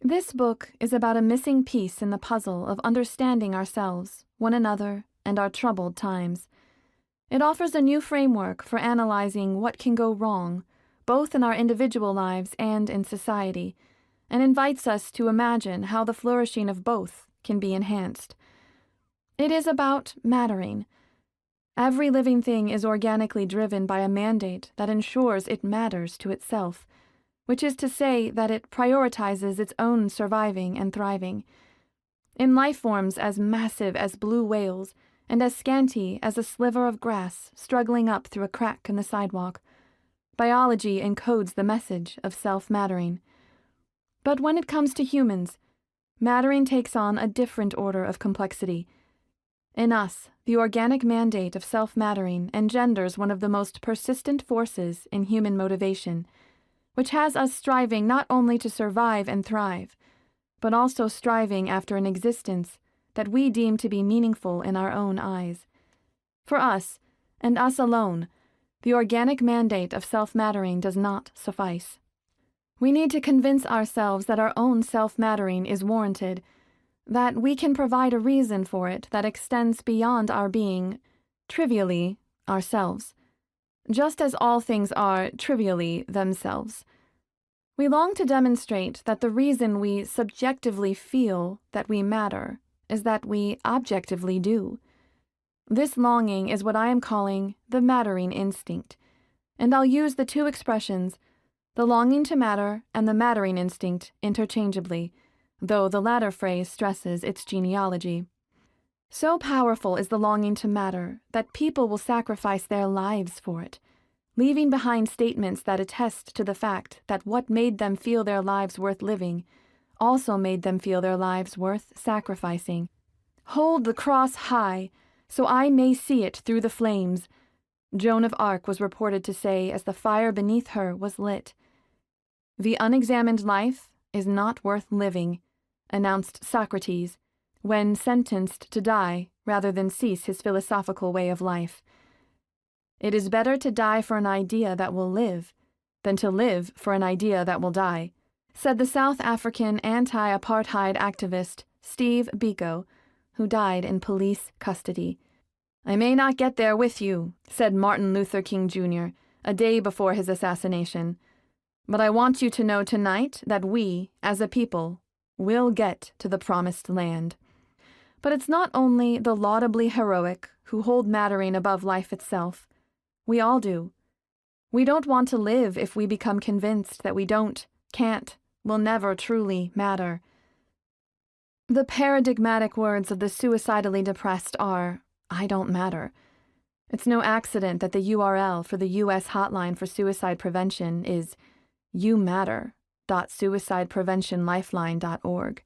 This book is about a missing piece in the puzzle of understanding ourselves, one another, and our troubled times. It offers a new framework for analyzing what can go wrong, both in our individual lives and in society, and invites us to imagine how the flourishing of both can be enhanced. It is about mattering. Every living thing is organically driven by a mandate that ensures it matters to itself, which is to say that it prioritizes its own surviving and thriving. In life forms as massive as blue whales and as scanty as a sliver of grass struggling up through a crack in the sidewalk, biology encodes the message of self-mattering. But when it comes to humans, mattering takes on a different order of complexity. In us, the organic mandate of self-mattering engenders one of the most persistent forces in human motivation, which has us striving not only to survive and thrive, but also striving after an existence that we deem to be meaningful in our own eyes. For us, and us alone, the organic mandate of self-mattering does not suffice. We need to convince ourselves that our own self-mattering is warranted, that we can provide a reason for it that extends beyond our being, trivially, ourselves, just as all things are, trivially, themselves. We long to demonstrate that the reason we subjectively feel that we matter is that we objectively do. This longing is what I am calling the mattering instinct, and I'll use the two expressions, the longing to matter and the mattering instinct, interchangeably, though the latter phrase stresses its genealogy. So powerful is the longing to matter that people will sacrifice their lives for it, leaving behind statements that attest to the fact that what made them feel their lives worth living also made them feel their lives worth sacrificing. "Hold the cross high, so I may see it through the flames," Joan of Arc was reported to say as the fire beneath her was lit. "The unexamined life is not worth living," announced Socrates, when sentenced to die rather than cease his philosophical way of life. "It is better to die for an idea that will live than to live for an idea that will die," said the South African anti-apartheid activist Steve Biko, who died in police custody. "I may not get there with you," said Martin Luther King Jr., a day before his assassination, "but I want you to know tonight that we, as a people, will get to the promised land." But it's not only the laudably heroic who hold mattering above life itself. We all do. We don't want to live if we become convinced that we don't, can't, will never truly matter. The paradigmatic words of the suicidally depressed are, "I don't matter." It's no accident that the URL for the U.S. hotline for suicide prevention is youmatter.suicidepreventionlifeline.org.